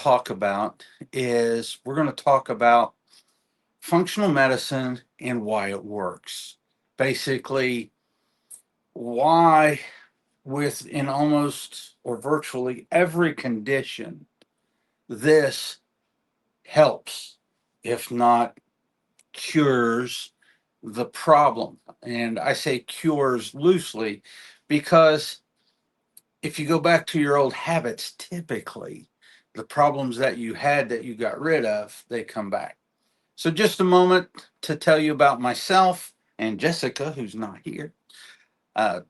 talk about is we're going to talk about functional medicine and why it works. Basically, why within almost or virtually every condition this helps, if not cures the problem. And I say cures loosely because if you go back to your old habits, typically the problems that you had that you got rid of, they come back. So, just a moment to tell you about myself and Jessica, who's not here.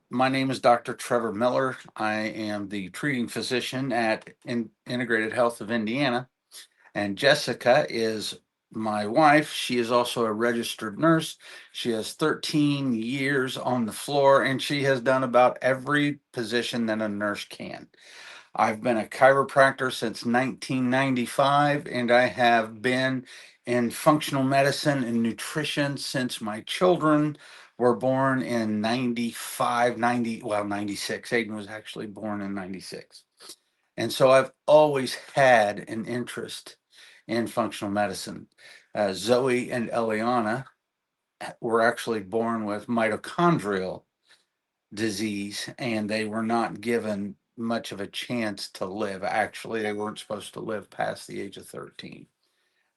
My name is Dr. Trevor Miller. I am the treating physician at Integrated Health of Indiana, and Jessica is my wife. She is also a registered nurse. She has 13 years on the floor, and she has done about every position that a nurse can. I've been a chiropractor since 1995, and I have been in functional medicine and nutrition since my children were born in 95, 90, well, 96. Aiden was actually born in 96. And so I've always had an interest in functional medicine. Zoe and Eliana were actually born with mitochondrial disease, and they were not given much of a chance to live. Actually, they weren't supposed to live past the age of 13.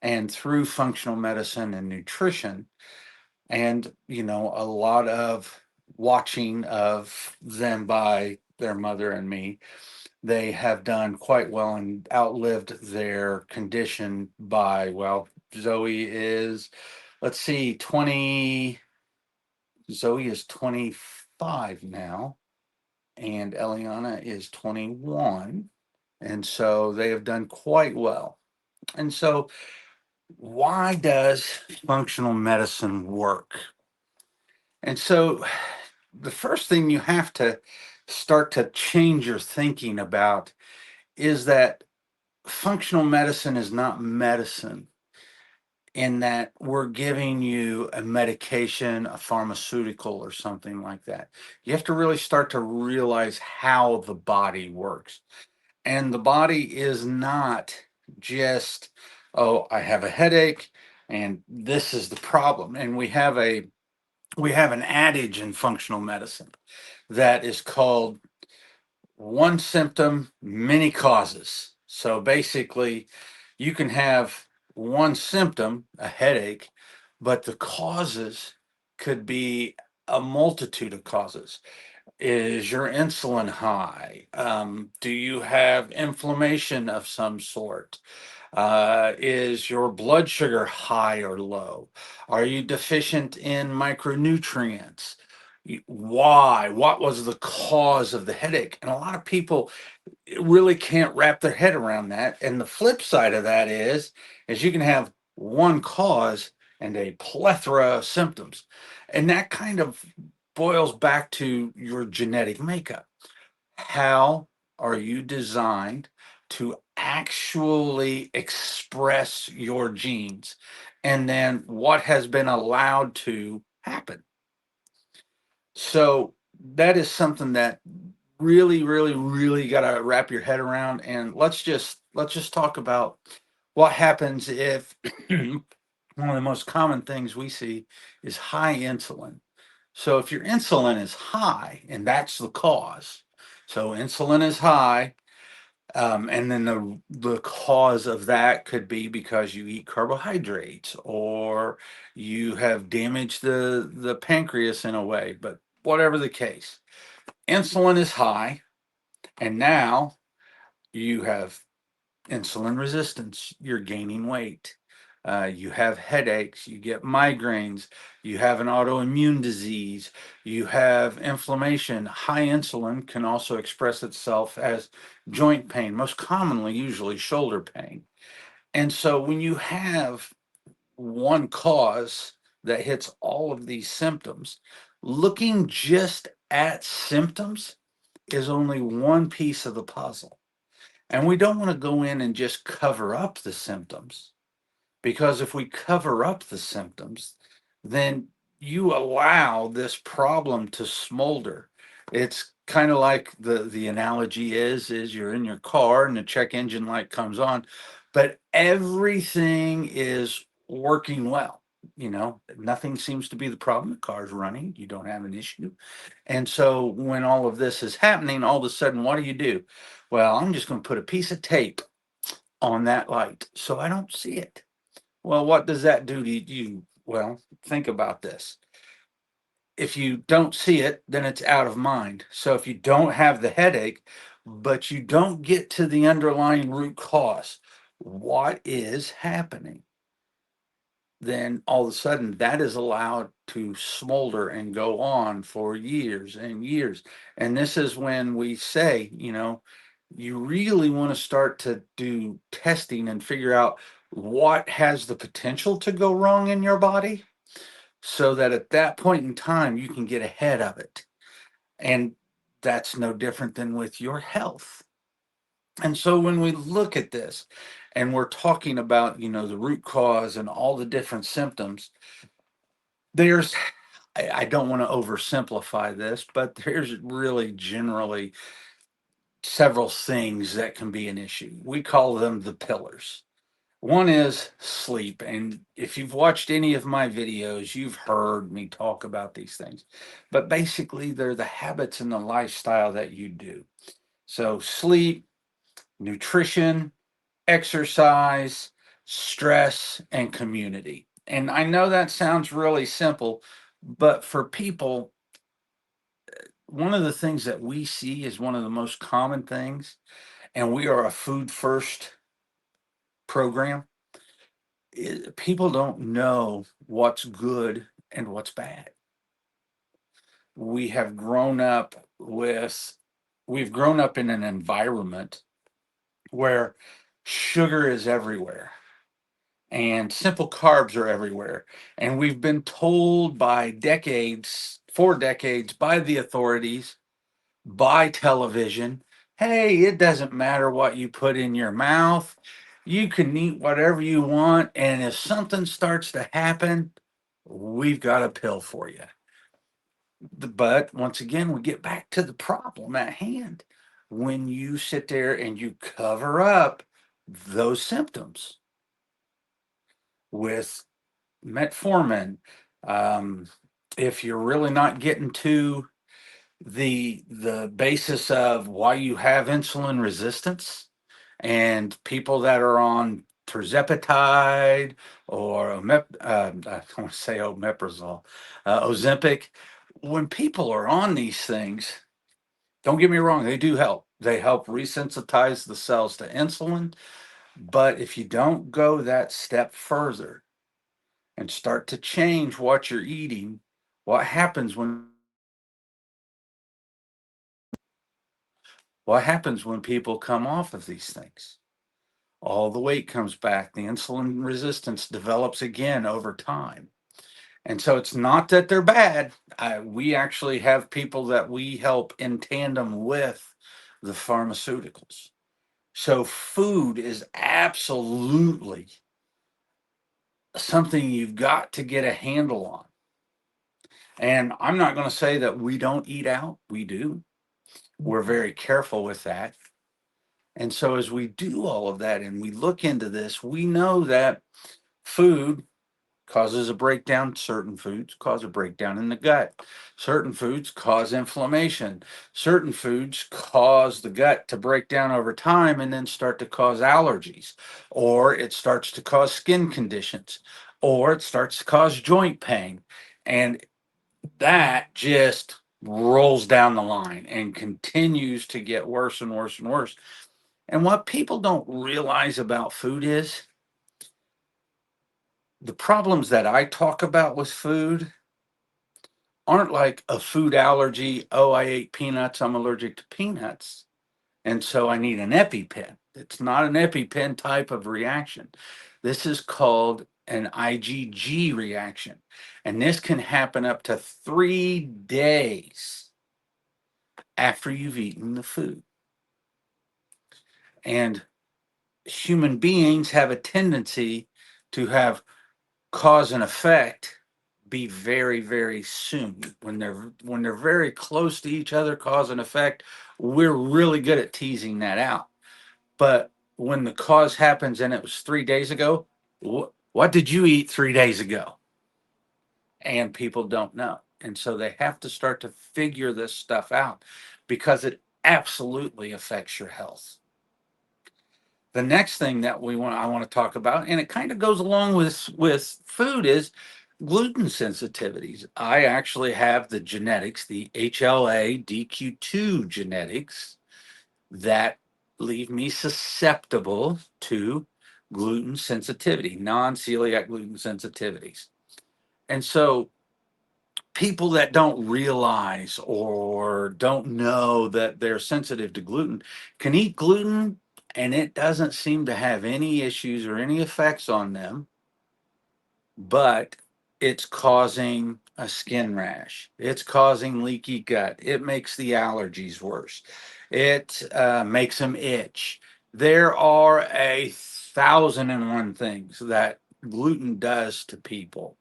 And through functional medicine and nutrition, and a lot of watching of them by their mother and me, they have done quite well and outlived their condition by, well, Zoe is, let's see, 20, Zoe is 25 now, and Eliana is 21. And so they have done quite well. And so, why does functional medicine work? And so, the first thing you have to start to change your thinking about is that functional medicine is not medicine, in that we're giving you a medication, a pharmaceutical, or something like that. You have to really start to realize how the body works. And the body is not just, oh, I have a headache and this is the problem. And we have an adage in functional medicine that is called one symptom, many causes. So basically, you can have one symptom, a headache, but the causes could be a multitude of causes. Is your insulin high? Do you have inflammation of some sort? Is your blood sugar high or low? Are you deficient in micronutrients? Why? What was the cause of the headache? And a lot of people really can't wrap their head around that. And the flip side of that is you can have one cause and a plethora of symptoms. And that kind of boils back to your genetic makeup. How are you designed to actually express your genes? And then what has been allowed to happen? So that is something that really, really, really got to wrap your head around. And let's just talk about what happens if one of the most common things we see is high insulin. So if your insulin is high, and that's the cause, so insulin is high, and then the cause of that could be because you eat carbohydrates or you have damaged the pancreas in a way. But whatever the case, insulin is high, and now you have insulin resistance, you're gaining weight. You have headaches, you get migraines, you have an autoimmune disease, you have inflammation. High insulin can also express itself as joint pain, most commonly, usually shoulder pain. And so when you have one cause that hits all of these symptoms, looking just at symptoms is only one piece of the puzzle. And we don't want to go in and just cover up the symptoms, because if we cover up the symptoms, then you allow this problem to smolder. It's kind of like the analogy is you're in your car and the check engine light comes on, but everything is working well. Nothing seems to be the problem. The car's running, you don't have an issue. And so when all of this is happening, all of a sudden, what do? Well, I'm just going to put a piece of tape on that light so I don't see it. Well, what does that do to you? Well, think about this. If you don't see it, then it's out of mind. So if you don't have the headache, but you don't get to the underlying root cause, what is happening? Then all of a sudden that is allowed to smolder and go on for years and years. And this is when we say, you really want to start to do testing and figure out what has the potential to go wrong in your body so that at that point in time you can get ahead of it. And that's no different than with your health. And so when we look at this and we're talking about, the root cause and all the different symptoms, there's, I don't want to oversimplify this, but there's really generally several things that can be an issue. We call them the pillars. One is sleep. And if you've watched any of my videos, you've heard me talk about these things. But basically, they're the habits and the lifestyle that you do. So, sleep, nutrition, exercise, stress, and community. And I know that sounds really simple, but for people, one of the things that we see is one of the most common things, and we are a food first program. People don't know what's good and what's bad. We have grown up with, we've grown up in an environment where sugar is everywhere and simple carbs are everywhere. And we've been told by decades, for decades, by the authorities, by television, hey, it doesn't matter what you put in your mouth. You can eat whatever you want. And if something starts to happen, we've got a pill for you. But once again, we get back to the problem at hand. When you sit there and you cover up those symptoms with metformin, um, if you're really not getting to the basis of why you have insulin resistance, and people that are on tirzepatide or I don't want to say omeprazole, Ozempic, when people are on these things, don't get me wrong, they do help. They help resensitize the cells to insulin. But if you don't go that step further and start to change what you're eating, what happens when people come off of these things? All the weight comes back. The insulin resistance develops again over time. And so it's not that they're bad. We actually have people that we help in tandem with the pharmaceuticals. So food is absolutely something you've got to get a handle on. And I'm not going to say that we don't eat out. We do. We're very careful with that. And so as we do all of that and we look into this, we know that food causes a breakdown. Certain foods cause a breakdown in the gut. Certain foods cause inflammation. Certain foods cause the gut to break down over time and then start to cause allergies, or it starts to cause skin conditions, or it starts to cause joint pain. And that just rolls down the line and continues to get worse and worse and worse. And what people don't realize about food is the problems that I talk about with food aren't like a food allergy. Oh, I ate peanuts. I'm allergic to peanuts. And so I need an EpiPen. It's not an EpiPen type of reaction. This is called an IgG reaction. And this can happen up to 3 days after you've eaten the food. And human beings have a tendency to have cause and effect be very, very soon. When they're very close to each other, cause and effect, we're really good at teasing that out. But when the cause happens and it was 3 days ago, what did you eat 3 days ago? And people don't know. And so they have to start to figure this stuff out because it absolutely affects your health. The next thing that I want to talk about, and it kind of goes along with food, is gluten sensitivities. I actually have the genetics, the HLA-DQ2 genetics, that leave me susceptible to gluten sensitivity, non-celiac gluten sensitivities. And so people that don't realize or don't know that they're sensitive to gluten can eat gluten and it doesn't seem to have any issues or any effects on them, but it's causing a skin rash. It's causing leaky gut. It makes the allergies worse. It makes them itch. There are 1,001 things that gluten does to people,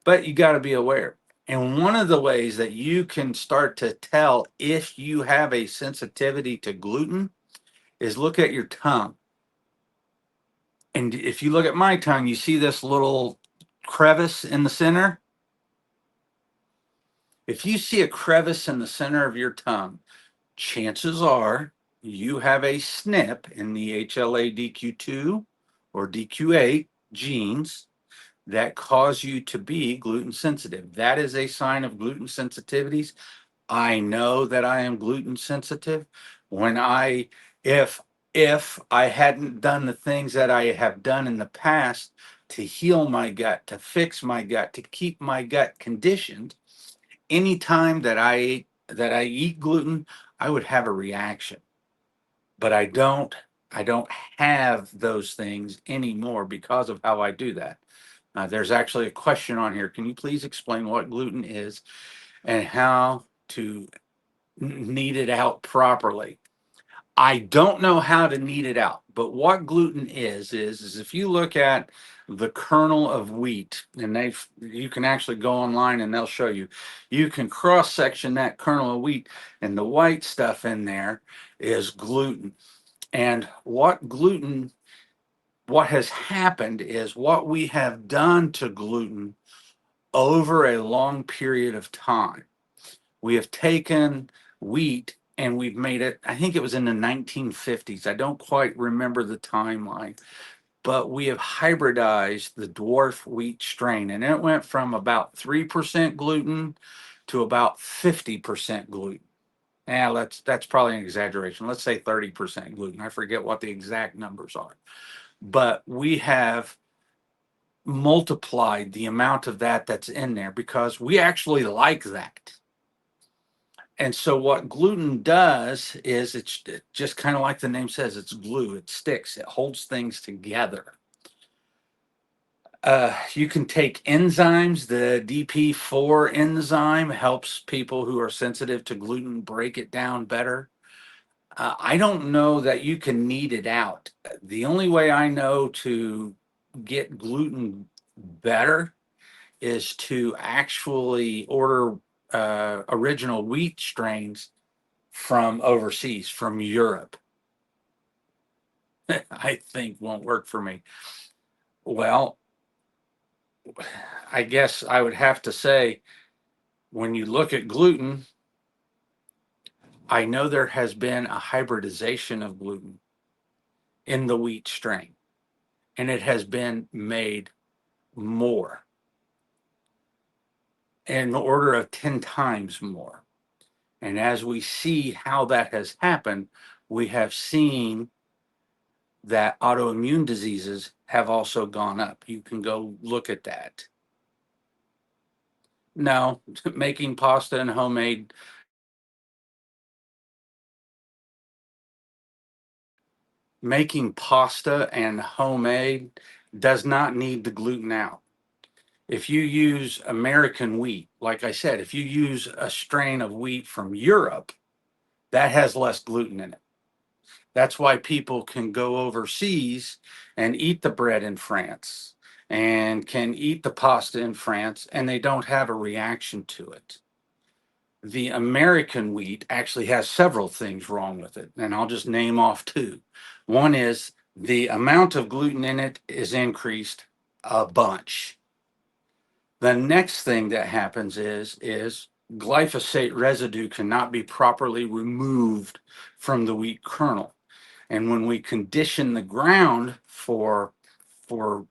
but you got to be aware. And one of the ways that you can start to tell if you have a sensitivity to gluten is look at your tongue. And if you look at my tongue, you see this little crevice in the center. If you see a crevice in the center of your tongue, chances are you have a SNP in the HLA-DQ2 or DQ8 genes that cause you to be gluten sensitive. That is a sign of gluten sensitivities. I know that I am gluten sensitive. When I if if I hadn't done the things that I have done in the past to heal my gut, to fix my gut, to keep my gut conditioned, anytime that I eat gluten, I would have a reaction. But I don't have those things anymore because of how I do that. There's actually a question on here. Can you please explain what gluten is and how to knead it out properly? I don't know how to knead it out, but what gluten is if you look at the kernel of wheat, and you can actually go online and they'll show you. You can cross section that kernel of wheat, and the white stuff in there is gluten. And what has happened is what we have done to gluten over a long period of time. We have taken wheat and we've made it, I think it was in the 1950s. I don't quite remember the timeline, but we have hybridized the dwarf wheat strain. And it went from about 3% gluten to about 50% gluten. Yeah, that's probably an exaggeration. Let's say 30% gluten. I forget what the exact numbers are. But we have multiplied the amount of that's in there because we actually like that. And so what gluten does is it's just kind of like the name says, it's glue, it sticks, it holds things together. You can take enzymes. The DP4 enzyme helps people who are sensitive to gluten break it down better. I don't know that you can knead it out. The only way I know to get gluten better is to actually order original wheat strains from overseas, from Europe. I think won't work for me. Well, I guess I would have to say, when you look at gluten, I know there has been a hybridization of gluten in the wheat strain, and it has been made more, in the order of 10 times more. And as we see how that has happened, we have seen that autoimmune diseases have also gone up. You can go look at that. No, making pasta and homemade, making pasta and homemade does not need the gluten out. If you use American wheat, like I said, if you use a strain of wheat from Europe, that has less gluten in it. That's why people can go overseas and eat the bread in France and can eat the pasta in France and they don't have a reaction to it. The American wheat actually has several things wrong with it, and I'll just name off two. One is the amount of gluten in it is increased a bunch. The next thing that happens is glyphosate residue cannot be properly removed from the wheat kernel. And when we condition the ground for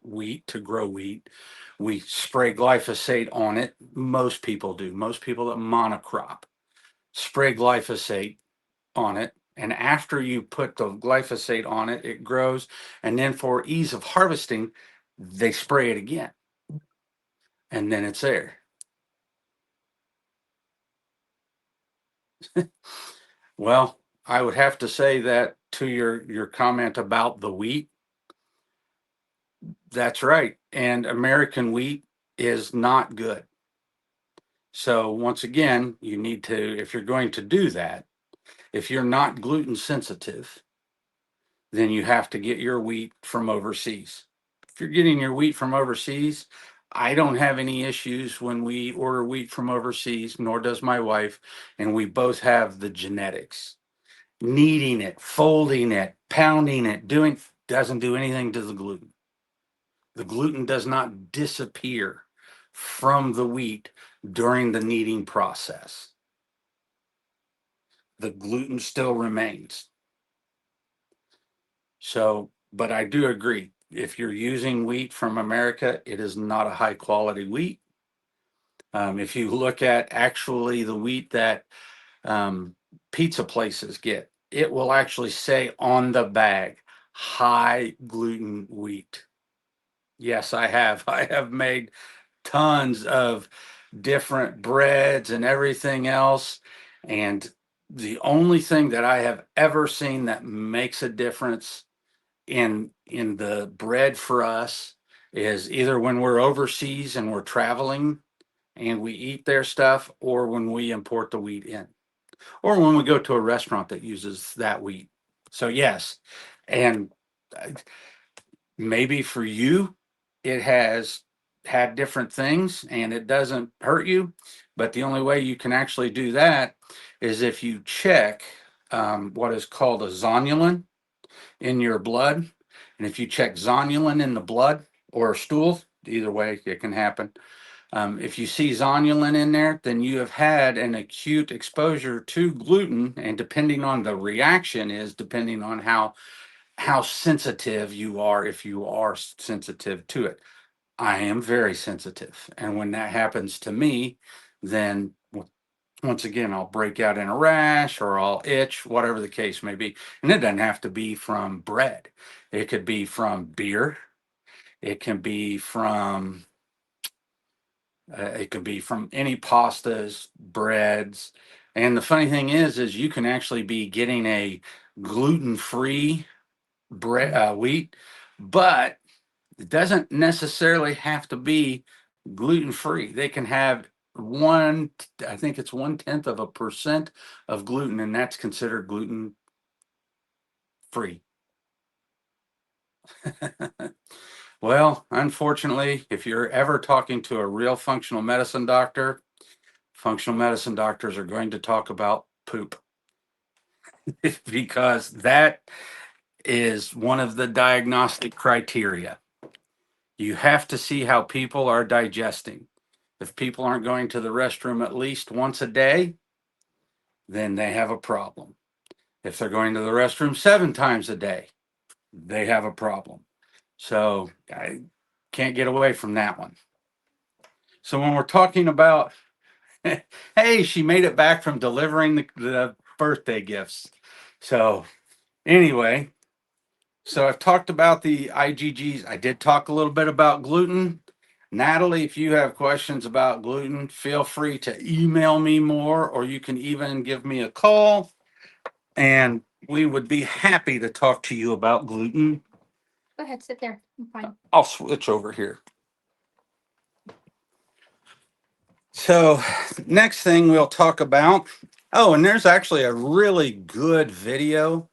wheat to grow wheat, we spray glyphosate on it. Most people do. Most people that monocrop spray glyphosate on it. And after you put the glyphosate on it, it grows. And then for ease of harvesting, they spray it again. And then it's there. Well, I would have to say that to your comment about the wheat, that's right. And American wheat is not good. So once again, you need to, if you're going to do that, if you're not gluten sensitive, then you have to get your wheat from overseas. If you're getting your wheat from overseas, I don't have any issues when we order wheat from overseas, nor does my wife, and we both have the genetics. Kneading it, folding it, pounding it, doing doesn't do anything to the gluten. The gluten does not disappear from the wheat during the kneading process. The gluten still remains. So, but I do agree. If you're using wheat from America, it is not a high quality wheat. If you look at actually the wheat that pizza places get, it will actually say on the bag, high gluten wheat. Yes, I have. I have made tons of different breads and everything else. And the only thing that I have ever seen that makes a difference in the bread for us is either when we're overseas and we're traveling and we eat their stuff, or when we import the wheat in, or when we go to a restaurant that uses that wheat. So yes, and maybe for you, it has had different things and it doesn't hurt you. But the only way you can actually do that is if you check what is called a zonulin in your blood. And if you check zonulin in the blood or stool, either way, it can happen. If you see zonulin in there, then you have had an acute exposure to gluten, and depending on the reaction is depending on how sensitive you are, if you are sensitive to it. I am very sensitive. And when that happens to me, then once again, I'll break out in a rash or I'll itch, whatever the case may be. And it doesn't have to be from bread, it could be from beer, it can be from. It can be from any pastas, breads, and the funny thing is you can actually be getting a gluten-free bread wheat, but it doesn't necessarily have to be gluten free. They can have one, I think it's 0.1% of gluten, and that's considered gluten free. Well, unfortunately, if you're ever talking to a real functional medicine doctor, functional medicine doctors are going to talk about poop because that is one of the diagnostic criteria. You have to see how people are digesting. If people aren't going to the restroom at least once a day, then they have a problem. If they're going to the restroom 7 times a day, they have a problem. So I can't get away from that one. So when we're talking about, hey, she made it back from delivering the birthday gifts. So anyway, so I've talked about the IgGs. I did talk a little bit about gluten. Natalie, if you have questions about gluten, feel free to email me more, or you can even give me a call, and we would be happy to talk to you about gluten. Go ahead, sit there. I'm fine. I'll switch over here. So, next thing we'll talk about. Oh, and there's actually a really good video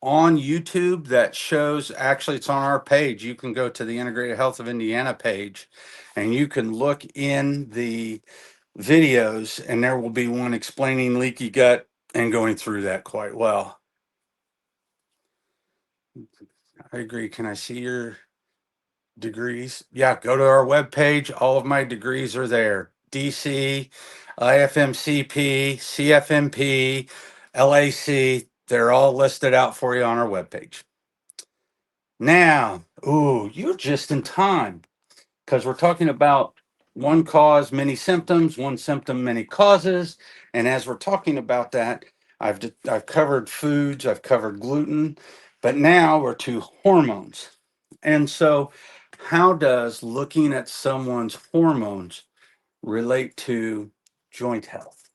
on YouTube that shows, actually, it's on our page. You can go to the Integrated Health of Indiana page and you can look in the videos, and there will be one explaining leaky gut and going through that quite well. I agree. Can I see your degrees? Yeah, go to our webpage. All of my degrees are there. DC, IFMCP, CFMP, LAC. They're all listed out for you on our webpage. Now, ooh, you're just in time because we're talking about one cause, many symptoms, one symptom, many causes. And as we're talking about that, I've covered foods, I've covered gluten, but now we're to hormones. And so, how does looking at someone's hormones relate to joint health?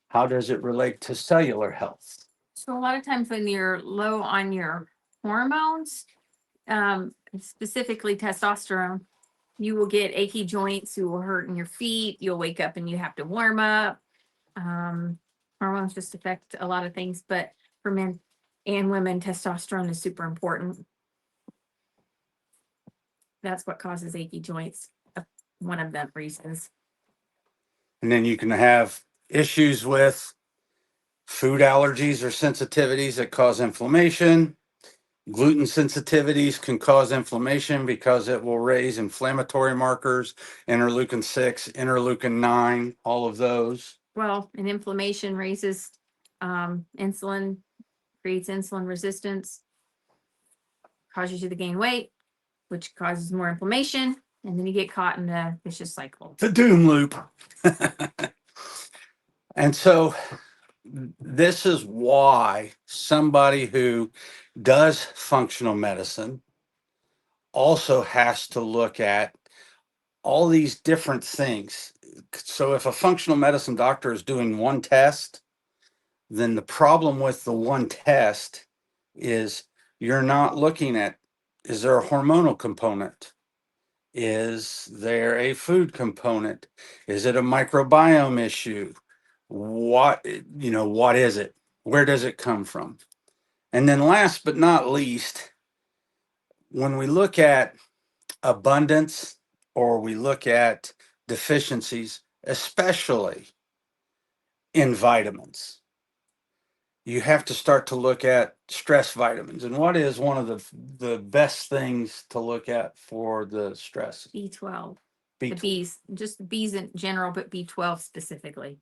How does it relate to cellular health? So a lot of times when you're low on your hormones, specifically testosterone, you will get achy joints, you will hurt in your feet, you'll wake up and you have to warm up. Hormones just affect a lot of things, but for men and women, testosterone is super important. That's what causes achy joints, one of the reasons. And then you can have issues with food allergies or sensitivities that cause inflammation. Gluten sensitivities can cause inflammation because it will raise inflammatory markers, interleukin 6, interleukin 9, all of those. Well, and inflammation raises insulin, creates insulin resistance, causes you to gain weight, which causes more inflammation, and then you get caught in a vicious cycle. The doom loop. And so this is why somebody who does functional medicine also has to look at all these different things. So if a functional medicine doctor is doing one test, then the problem with the one test is you're not looking at, is there a hormonal component? Is there a food component? Is it a microbiome issue? What, what is it? Where does it come from? And then last but not least, when we look at abundance or we look at deficiencies, especially in vitamins, you have to start to look at stress vitamins. And what is one of the best things to look at for the stress? B12, B12. the B's, just the B's in general, but B12 specifically.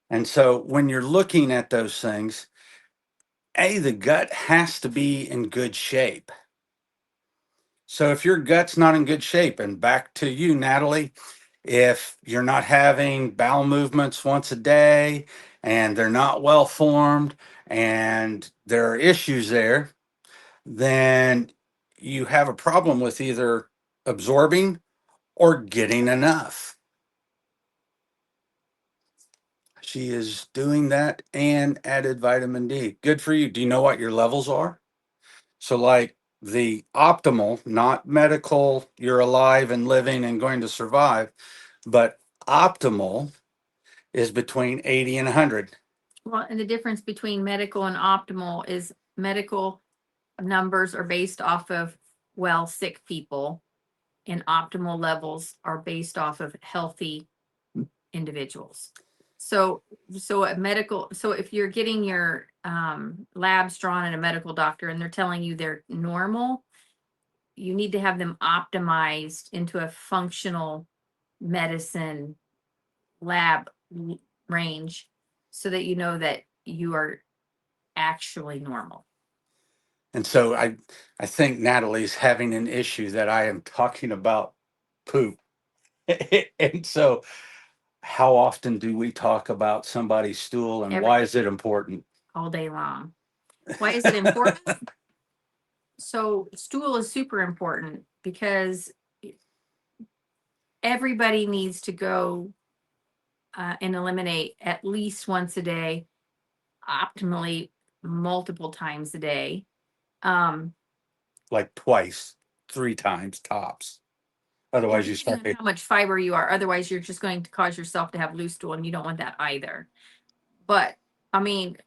And so when you're looking at those things, the gut has to be in good shape. So if your gut's not in good shape, and back to you, Natalie, if you're not having bowel movements once a day and they're not well formed and there are issues there, then you have a problem with either absorbing or getting enough. She is doing that and added vitamin D. Good for you. Do you know what your levels are? So, like the optimal, not medical, you're alive and living and going to survive, but optimal is between 80 and 100. Well, and the difference between medical and optimal is medical numbers are based off of sick people, and optimal levels are based off of healthy individuals. So if you're getting your labs drawn in a medical doctor and they're telling you they're normal, you need to have them optimized into a functional medicine lab range so that you know that you are actually normal. And so I think Natalie's having an issue that I am talking about poop. And so how often do we talk about somebody's stool and why is it important? All day long. Why is it important? So stool is super important because everybody needs to go and eliminate at least once a day, optimally multiple times a day. Like twice, 3 times tops. Otherwise, you start. How much fiber you are. Otherwise, you're just going to cause yourself to have loose stool, and you don't want that either. But I mean,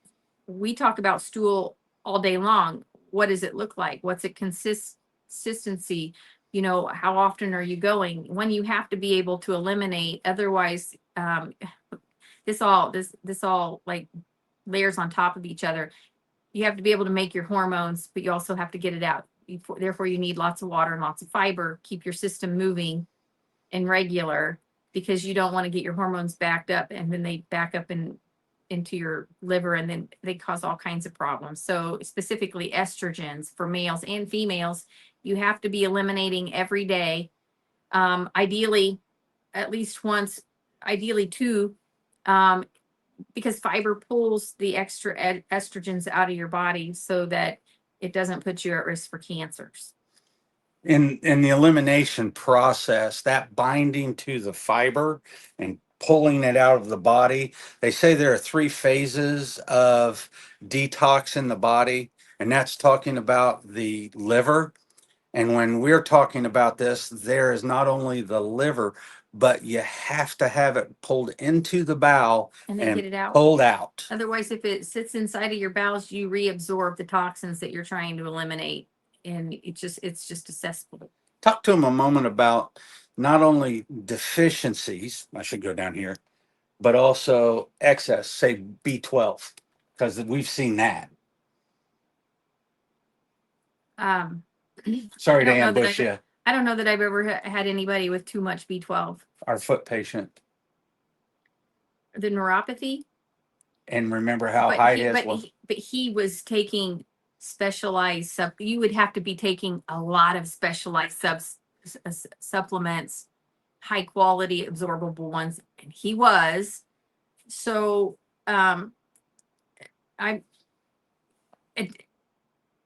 we talk about stool all day long. What does it look like? What's it consistency? You know, how often are you going? When you have to be able to eliminate, otherwise, this all like layers on top of each other. You have to be able to make your hormones, but you also have to get it out. Therefore, you need lots of water and lots of fiber, keep your system moving and regular, because you don't want to get your hormones backed up and then they back up into your liver and then they cause all kinds of problems. So specifically estrogens for males and females, you have to be eliminating every day. Ideally, at least once, ideally two, um, because fiber pulls the extra estrogens out of your body so that it doesn't put you at risk for cancers. In the elimination process, that binding to the fiber and pulling it out of the body, they say there are 3 phases of detox in the body, and that's talking about the liver. And when we're talking about this, there is not only the liver, but you have to have it pulled into the bowel And then get and it out. pulled out. Otherwise, if it sits inside of your bowels, you reabsorb the toxins that you're trying to eliminate. And it's just a cesspool. Talk to them a moment about not only deficiencies, I should go down here, but also excess, say B12, because we've seen that. Um, Sorry to I don't know that ambush you, I don't know that I've ever had anybody with too much B12. our foot patient. The neuropathy, And remember how high his was? but he was taking specialized you would have to be taking a lot of specialized supplements, high quality absorbable ones, and he was. So I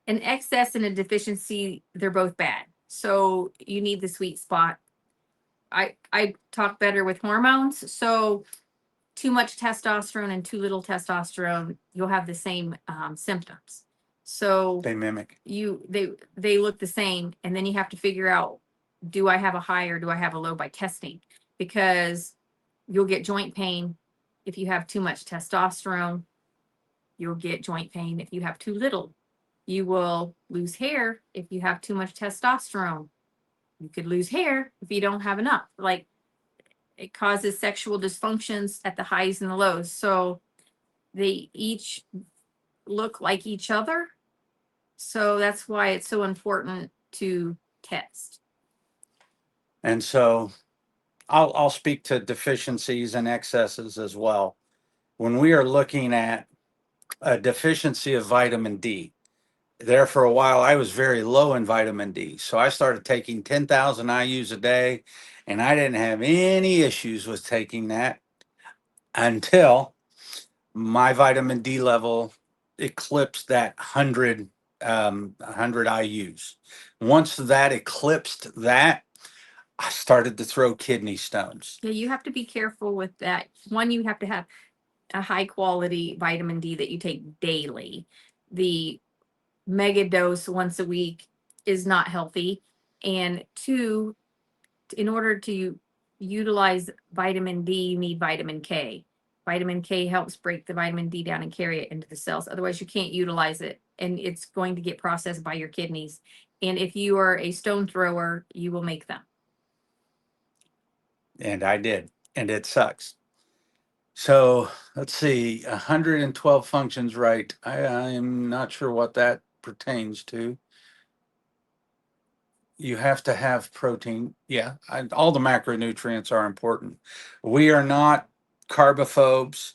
an excess and a deficiency, they're both bad. So you need the sweet spot. I talk better with hormones. So too much testosterone and too little testosterone, you'll have the same symptoms. So They mimic. they look the same, and then you have to figure out, do I have a high or do I have a low by testing? Because you'll get joint pain if you have too much testosterone. You'll get joint pain if you have too little. You will lose hair if you have too much testosterone. You could lose hair if you don't have enough. Like, it causes sexual dysfunctions at the highs and the lows. So they each look like each other. So that's why it's so important to test. And so I'll speak to deficiencies and excesses as well. When we are looking at a deficiency of vitamin D, there for a while I was very low in vitamin D. So I started taking 10,000 IUs a day, and I didn't have any issues with taking that until my vitamin D level eclipsed that 100 IUs. Once that eclipsed that, I started to throw kidney stones. Yeah, you have to be careful with that. One, you have to have a high quality vitamin D that you take daily. The mega dose once a week is not healthy. And two, in order to utilize vitamin D, you need vitamin K. Vitamin K helps break the vitamin D down and carry it into the cells. Otherwise, you can't utilize it, and it's going to get processed by your kidneys. And if you are a stone thrower, you will make them. And I did, and it sucks. So let's see, 112 functions, right? I'm not sure what that pertains to. You have to have protein. Yeah, all the macronutrients are important. We are not carbophobes.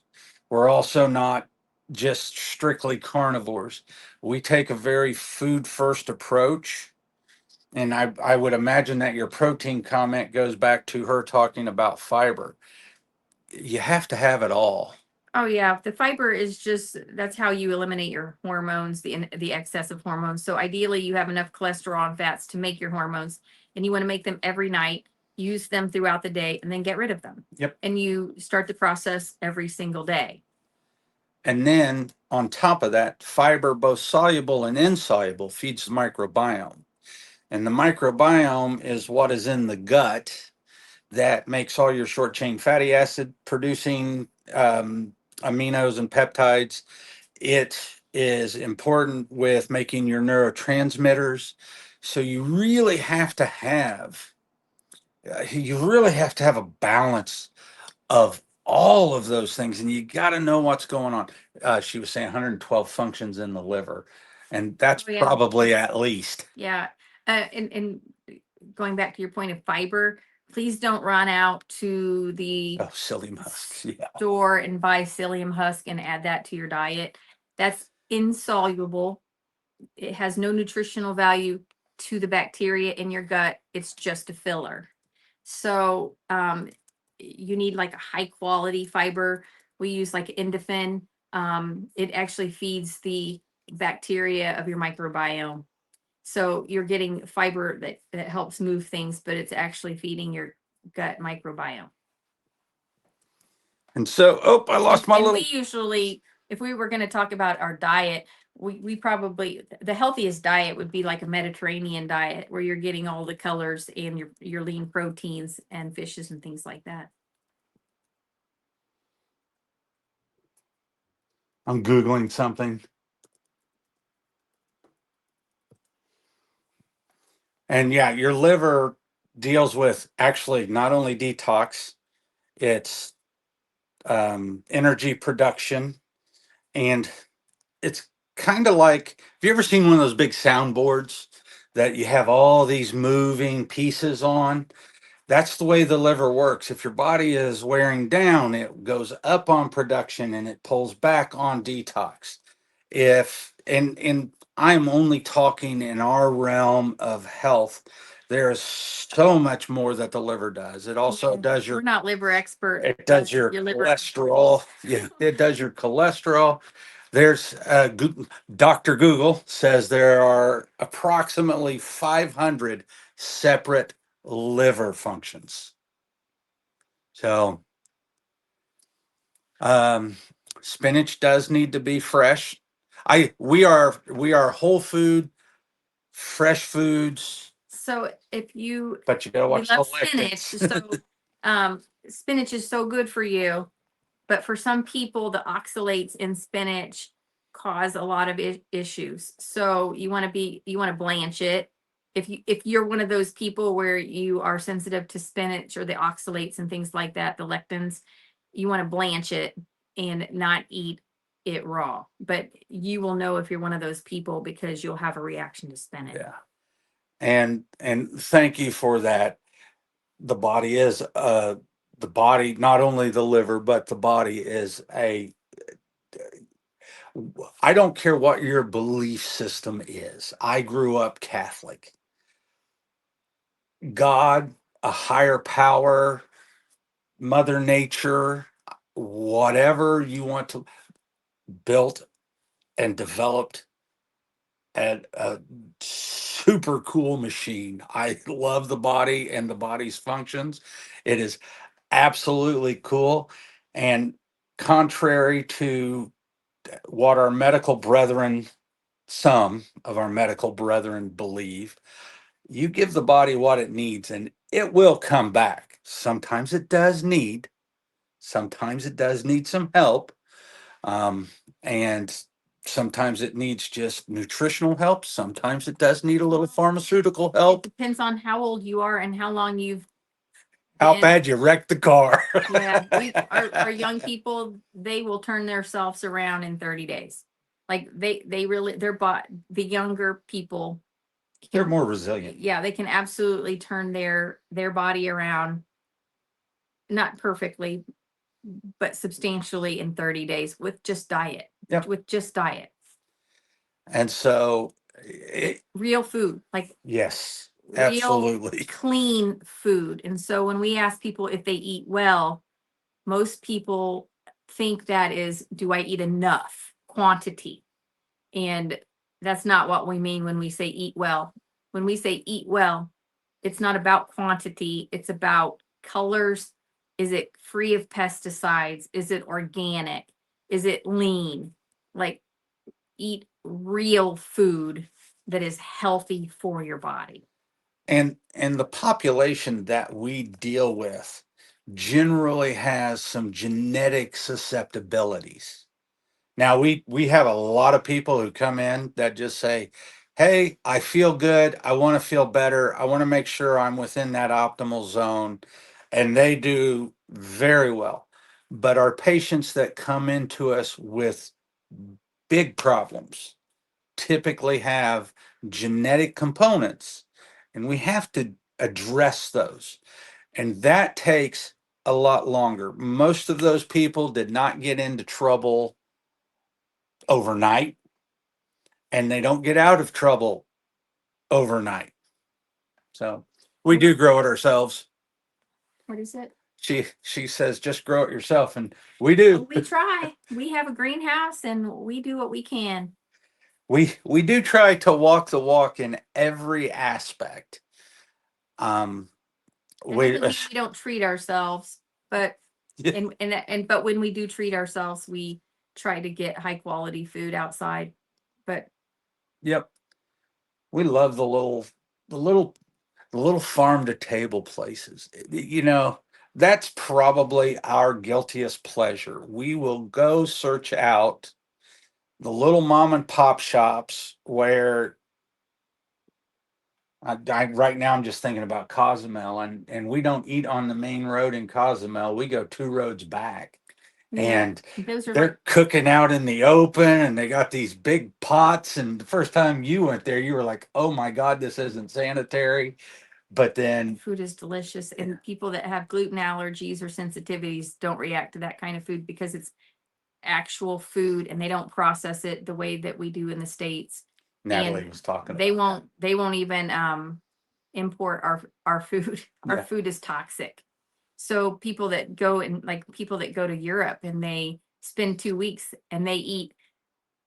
We're also not just strictly carnivores. We take a very food first approach. And I would imagine that your protein comment goes back to her talking about fiber. You have to have it all. Oh yeah, the fiber is just, that's how you eliminate your hormones, the excess of hormones. So ideally you have enough cholesterol and fats to make your hormones, and you want to make them every night, use them throughout the day, and then get rid of them. Yep. And you start the process every single day. And then on top of that, fiber, both soluble and insoluble, feeds the microbiome. And the microbiome is what is in the gut that makes all your short chain fatty acid producing aminos and peptides. It is important with making your neurotransmitters. So you really have to have a balance of all of those things, and you got to know what's going on. She was saying 112 functions in the liver, and that's Oh, yeah. probably at least. Yeah. And going back to your point of fiber, please don't run out to the Oh, psyllium husks. Yeah. store and buy psyllium husk and add that to your diet. That's insoluble. It has no nutritional value to the bacteria in your gut. It's just a filler. So you need like a high quality fiber. We use like Endorphin. It actually feeds the bacteria of your microbiome. So you're getting fiber that helps move things, but it's actually feeding your gut microbiome. And so, oh, I lost my And little. we usually, if we were going to talk about our diet, we probably, the healthiest diet would be like a Mediterranean diet where you're getting all the colors and your lean proteins and fishes and things like that. I'm Googling something. And yeah, your liver deals with actually not only detox, it's energy production, and it's kind of like, have you ever seen one of those big soundboards that you have all these moving pieces on? That's the way the liver works. If your body is wearing down, it goes up on production and it pulls back on detox. If and I'm only talking in our realm of health. There is so much more that the liver does. It also Yeah, does we're your not liver experts. it does your Your liver. cholesterol. Yeah, it does your cholesterol. There's Dr. Google says there are approximately 500 separate liver functions. So, um, spinach does need to be fresh. We are whole food, fresh foods, So if you but you gotta we watch the love spinach, lectins. so spinach is so good for you. But for some people, the oxalates in spinach cause a lot of issues. So you want to blanch it. If you're one of those people where you are sensitive to spinach or the oxalates and things like that, the lectins, you want to blanch it and not eat it raw. But you will know if you're one of those people because you'll have a reaction to spinach. Yeah. And thank you for that. The body is the body, not only the liver, but the body is a I don't care what your belief system is. I grew up Catholic. God, a higher power, Mother Nature, whatever you want to built and developed at a super cool machine. I love the body and the body's functions. It is absolutely cool. And contrary to what our medical brethren, some of our medical brethren believe, you give the body what it needs and it will come back. Sometimes it does need some help. And sometimes it needs just nutritional help. Sometimes it does need a little pharmaceutical help. Depends on how old you are and how long you've How been. bad you wrecked the car. Yeah, our young people, they will turn themselves around in 30 days. Like they really, the younger people, They're more resilient. yeah, they can absolutely turn their body around, not perfectly, but substantially in 30 days with just diet. Yep. With just diet. And so, Real food, like yes, real absolutely. clean food. And so when we ask people if they eat well, most people think that is, do I eat enough quantity? And that's not what we mean when we say eat well. When we say eat well, it's not about quantity, it's about colors. Is it free of pesticides? Is it organic? Is it lean? Like, eat real food that is healthy for your body. And the population that we deal with generally has some genetic susceptibilities. Now we have a lot of people who come in that just say, "Hey, I feel good. I want to feel better. I want to make sure I'm within that optimal zone." And they do very well. But our patients that come into us with big problems typically have genetic components, and we have to address those. And that takes a lot longer. Most of those people did not get into trouble overnight, and they don't get out of trouble overnight. So we do grow it ourselves. What is it? She says just grow it yourself, and we do. We try. We have a greenhouse and we do what we can. We do try to walk the walk in every aspect. Um, That we doesn't mean we don't treat ourselves, but Yeah. but when we do treat ourselves, we try to get high quality food outside. But Yep, we love the little the little farm to table places. You know, that's probably our guiltiest pleasure. We will go search out the little mom and pop shops where right now I'm just thinking about Cozumel, and we don't eat on the main road in Cozumel. We go two roads back, yeah, and those are they're cooking out in the open, and they got these big pots. And the first time you went there, you were like, "Oh my God, this isn't sanitary." But then, food is delicious, and people that have gluten allergies or sensitivities don't react to that kind of food because it's actual food and they don't process it the way that we do in the States. Natalie And was talking they about won't even import our food. that. Our Yeah. food is toxic. So people that go and like people that go to Europe and they spend 2 weeks and they eat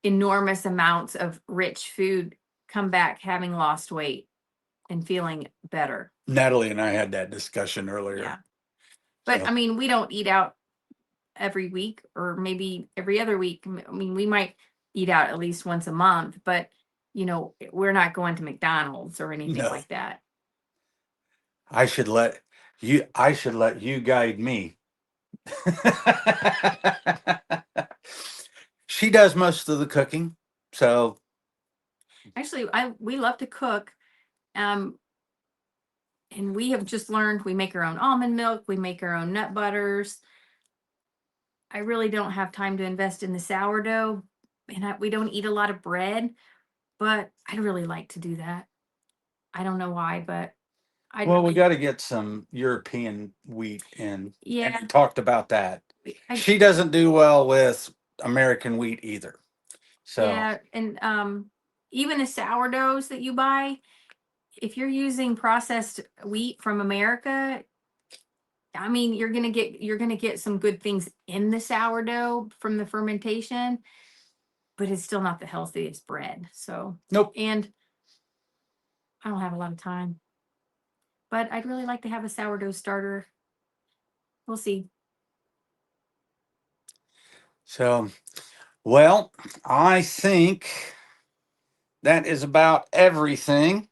enormous amounts of rich food come back having lost weight and feeling better. Natalie and I had that discussion Yeah. earlier. But So, I mean, we don't eat out every week or maybe every other week. I mean, we might eat out at least once a month, but we're not going to McDonald's or anything no, like that. I should let you guide me. She does most of the cooking. So, Actually, we love to cook. Um, and we have just learned we make our own almond milk, we make our own nut butters. I really don't have time to invest in the sourdough, and we don't eat a lot of bread, but I'd really like to do that. I don't know why, but I well, we got to get some European wheat in. And yeah, we talked about that. I, She doesn't do well with American wheat either. So, yeah, and even the sourdoughs that you buy, if you're using processed wheat from America, I mean, you're gonna get some good things in the sourdough from the fermentation, but it's still not the healthiest bread. So, nope. and I don't have a lot of time, but I'd really like to have a sourdough starter. We'll see. So, well, I think that is about everything.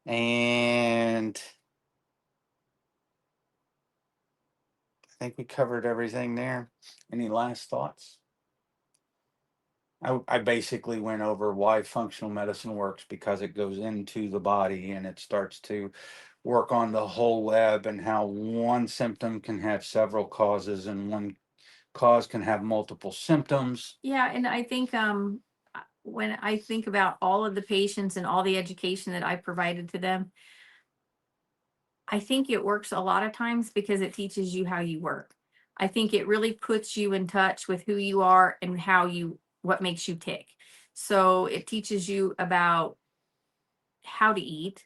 And I think we covered everything there. Any last thoughts? I basically went over why functional medicine works, because it goes into the body and it starts to work on the whole web, and how one symptom can have several causes and one cause can have multiple symptoms. Yeah, and I think when I think about all of the patients and all the education that I provided to them, I think it works a lot of times because it teaches you how you work. I think it really puts you in touch with who you are and what makes you tick. So it teaches you about how to eat,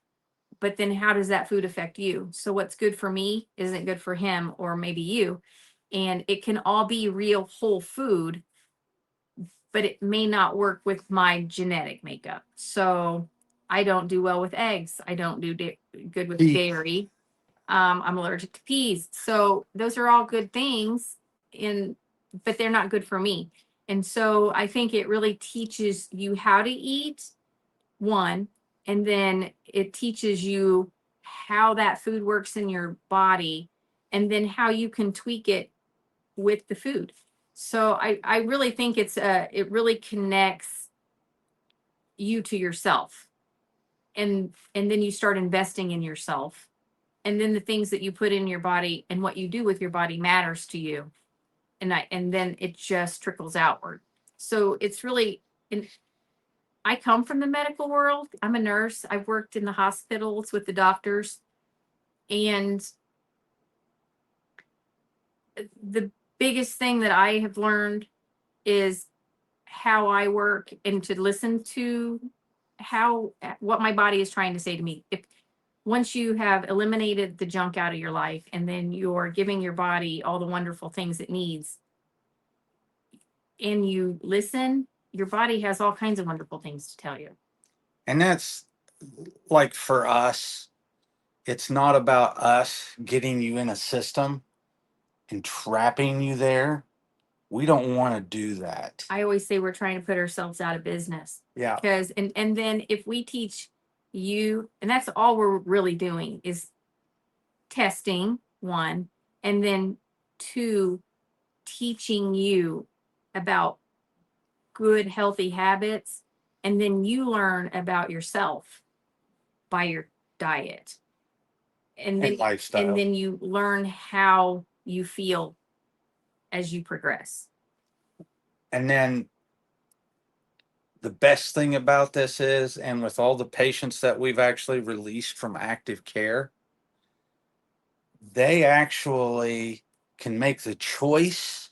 but then how does that food affect you? So what's good for me isn't good for him or maybe you. And it can all be real whole food, but it may not work with my genetic makeup. So I don't do well with eggs. I don't do good with Peas. dairy. I'm allergic to peas. So those are all good things but they're not good for me. And so I think it really teaches you how to eat, one, and then it teaches you how that food works in your body, and then how you can tweak it with the food. So I really think it really connects you to yourself. And then you start investing in yourself. And then the things that you put in your body and what you do with your body matters to you. And then it just trickles outward. So it's really, and I come from the medical world. I'm a nurse. I've worked in the hospitals with the doctors. And the biggest thing that I have learned is how I work and to listen to what my body is trying to say to me. If once you have eliminated the junk out of your life and then you're giving your body all the wonderful things it needs and you listen, your body has all kinds of wonderful things to tell you. And that's like for us, it's not about us getting you in a system and trapping you there. We don't want to do that. I always say we're trying to put ourselves out of business Yeah. because, and then if we teach you, and that's all we're really doing is testing, one, and then two, teaching you about good, healthy habits. And then you learn about yourself by your diet. And then, And lifestyle. and then you learn how you feel as you progress. And then the best thing about this is, and with all the patients that we've actually released from active care, they actually can make the choice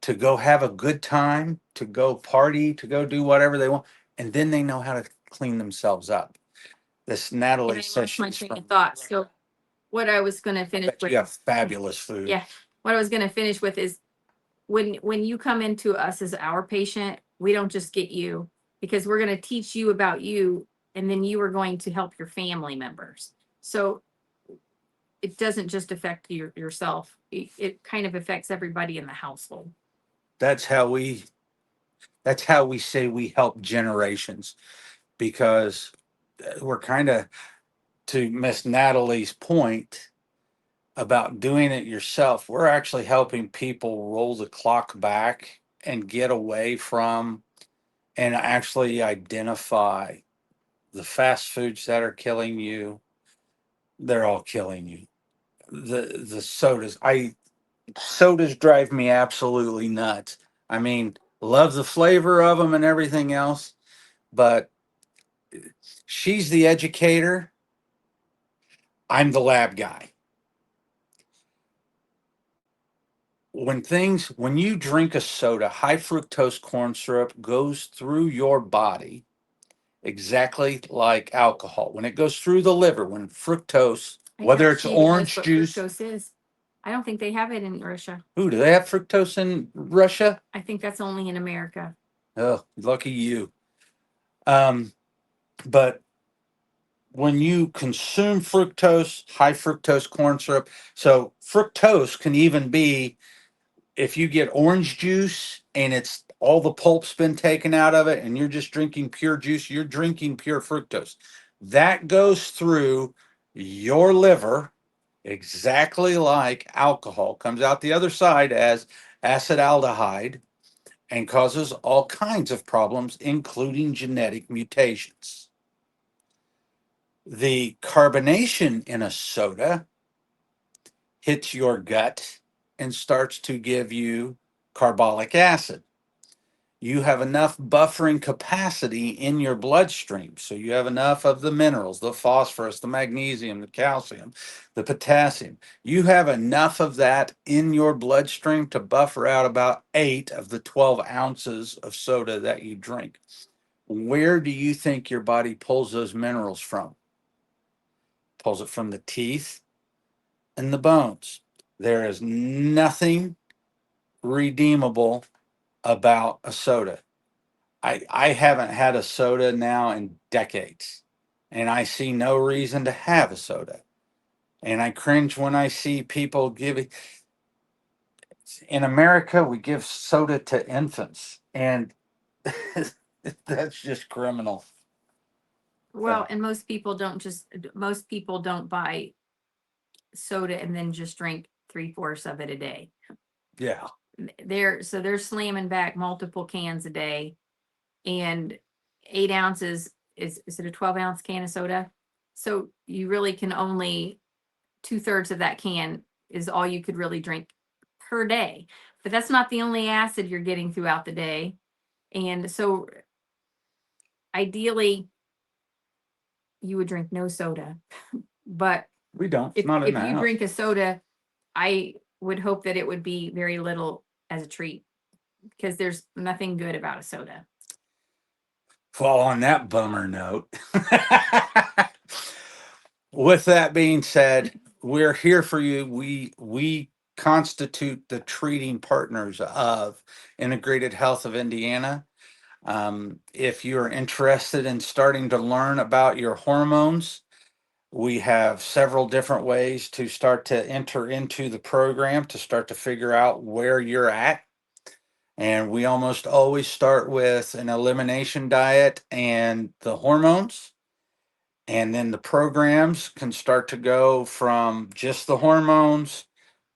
to go have a good time, to go party, to go do whatever they want, and then they know how to clean themselves up. This And Natalie I lost session my is train from. of thought. So what I was going to I finish bet with, you have fabulous food. yeah, what I was going to finish with is when you come into us as our patient, we don't just get you because we're going to teach you about you, and then you are going to help your family members. So it doesn't just affect yourself. It kind of affects everybody in the household. That's how we. That's how we say we help generations, because we're kind of, to Miss Natalie's point about doing it yourself, we're actually helping people roll the clock back and get away from and actually identify the fast foods that are killing you. They're all killing you. The sodas drive me absolutely nuts. I mean, love the flavor of them and everything else, but she's the educator. I'm the lab guy. When you drink a soda, high fructose corn syrup goes through your body exactly like alcohol. When it goes through the liver, when fructose, I whether doubt it's she even knows orange what juice. fructose is. I don't think they have it in Russia. Ooh, do they have fructose in Russia? I think that's only in America. Oh, lucky you. But when you consume fructose, high fructose corn syrup, so fructose can even be, if you get orange juice and it's all the pulp's been taken out of it and you're just drinking pure juice, you're drinking pure fructose. That goes through your liver exactly like alcohol, comes out the other side as acetaldehyde and causes all kinds of problems, including genetic mutations. The carbonation in a soda hits your gut and starts to give you carbolic acid. You have enough buffering capacity in your bloodstream. So you have enough of the minerals, the phosphorus, the magnesium, the calcium, the potassium. You have enough of that in your bloodstream to buffer out about 8 of the 12 ounces of soda that you drink. Where do you think your body pulls those minerals from? Pulls it from the teeth and the bones. There is nothing redeemable about a soda. I haven't had a soda now in decades, and I see no reason to have a soda. And I cringe when I see people giving. In America, we give soda to infants, and that's just criminal. Well, and most people don't buy soda and then just drink 3/4 of it a day. Yeah. they're slamming back multiple cans a day, and 8 ounces is it a 12-ounce can of soda? So you really can only 2/3 of that can is all you could really drink per day. But that's not the only acid you're getting throughout the day. And so ideally, you would drink no soda. But We don't, if, not in if the you house. drink a soda, I would hope that it would be very little as a treat, because there's nothing good about a soda. Well, on that bummer note, with that being said, we're here for you. We constitute the treating partners of Integrated Health of Indiana. If you're interested in starting to learn about your hormones, we have several different ways to start to enter into the program to start to figure out where you're at. And we almost always start with an elimination diet and the hormones. And then the programs can start to go from just the hormones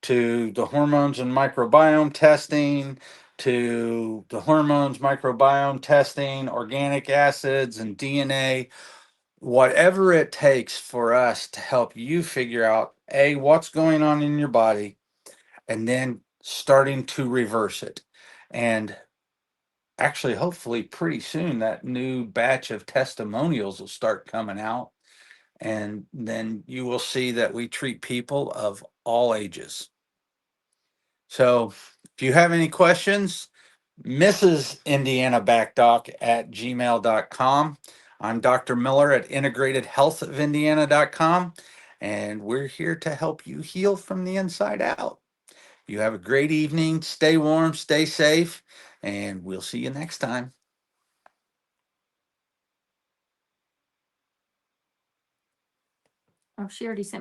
to the hormones and microbiome testing to the hormones, microbiome testing, organic acids, and DNA. Whatever it takes for us to help you figure out A, what's going on in your body, and then starting to reverse it. And actually, hopefully, pretty soon that new batch of testimonials will start coming out. And then you will see that we treat people of all ages. So if you have any questions, Mrs. Indiana Backdoc at gmail.com. I'm Dr. Miller at integratedhealthofindiana.com. And we're here to help you heal from the inside out. You have a great evening. Stay warm, stay safe, and we'll see you next time. Oh, she already sent